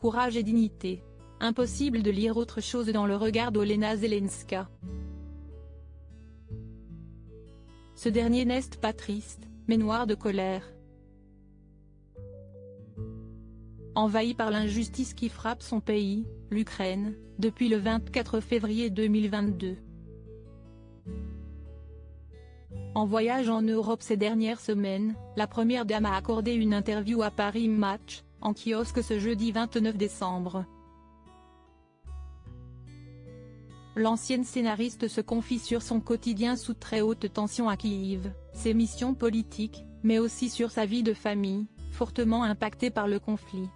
courage et dignité. Impossible de lire autre chose dans le regard d'Olena Zelenska. Ce dernier n'est pas triste, mais noir de colère. Envahi par l'injustice qui frappe son pays, l'Ukraine, depuis le 24 février 2022. En voyage en Europe ces dernières semaines, la première dame a accordé une interview à Paris Match, en kiosque ce jeudi 29 décembre. L'ancienne scénariste se confie sur son quotidien sous très haute tension à Kiev, ses missions politiques, mais aussi sur sa vie de famille, fortement impactée par le conflit.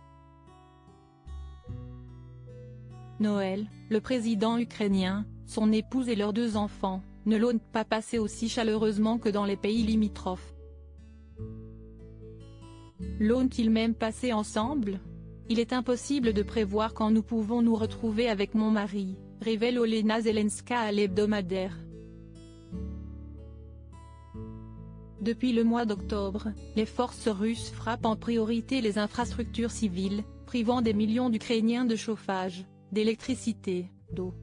Noël, le président ukrainien, son épouse et leurs 2 enfants, ne l'ont pas passé aussi chaleureusement que dans les pays limitrophes. L'ont-ils même passé ensemble? Il est impossible de prévoir quand nous pouvons nous retrouver avec mon mari, révèle Olena Zelenska à l'hebdomadaire. Depuis le mois d'octobre, les forces russes frappent en priorité les infrastructures civiles, privant des millions d'Ukrainiens de chauffage, d'électricité, d'eau.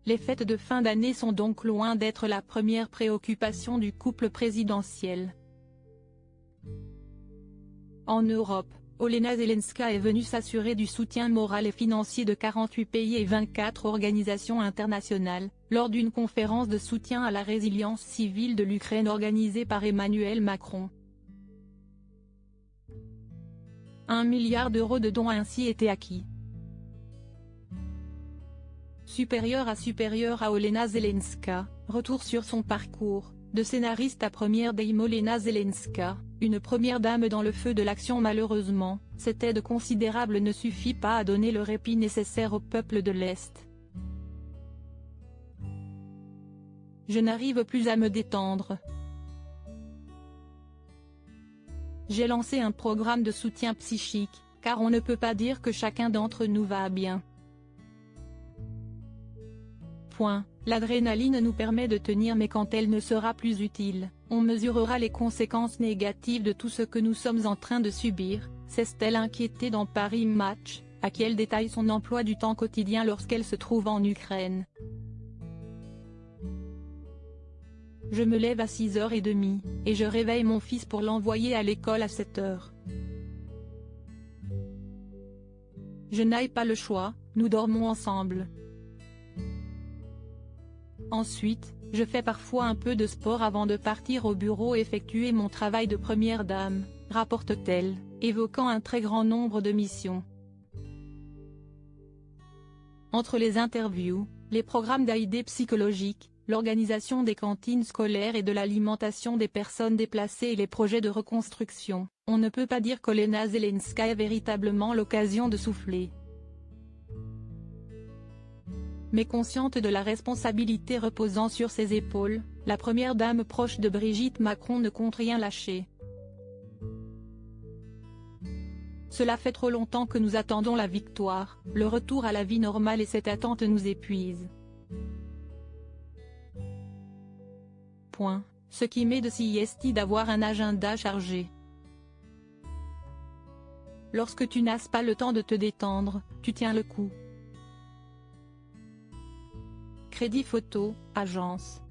Les fêtes de fin d'année sont donc loin d'être la première préoccupation du couple présidentiel. En Europe, Olena Zelenska est venue s'assurer du soutien moral et financier de 48 pays et 24 organisations internationales, lors d'une conférence de soutien à la résilience civile de l'Ukraine organisée par Emmanuel Macron. 1 milliard d'euros de dons a ainsi été acquis. Supérieur à Olena Zelenska, retour sur son parcours, de scénariste à première dame. Olena Zelenska, une première dame dans le feu de l'action. Malheureusement, cette aide considérable ne suffit pas à donner le répit nécessaire au peuple de l'Est. Je n'arrive plus à me détendre. J'ai lancé un programme de soutien psychique, car on ne peut pas dire que chacun d'entre nous va bien. L'adrénaline nous permet de tenir, mais quand elle ne sera plus utile, on mesurera les conséquences négatives de tout ce que nous sommes en train de subir, s'est-elle inquiétée dans Paris Match, à qui elle détaille son emploi du temps quotidien lorsqu'elle se trouve en Ukraine. Je me lève à 6h30, et je réveille mon fils pour l'envoyer à l'école à 7h. Je n'ai pas le choix, nous dormons ensemble. Ensuite, je fais parfois un peu de sport avant de partir au bureau effectuer mon travail de première dame, rapporte-t-elle, évoquant un très grand nombre de missions. Entre les interviews, les programmes d'aide psychologique, l'organisation des cantines scolaires et de l'alimentation des personnes déplacées et les projets de reconstruction, on ne peut pas dire qu'Olena Zelenska ait véritablement l'occasion de souffler. Mais consciente de la responsabilité reposant sur ses épaules, la première dame proche de Brigitte Macron ne compte rien lâcher. Cela fait trop longtemps que nous attendons la victoire, le retour à la vie normale, et cette attente nous épuise. Ce qui m'est de sieste d'avoir un agenda chargé. Lorsque tu n'as pas le temps de te détendre, tu tiens le coup. Crédit Photo, agence.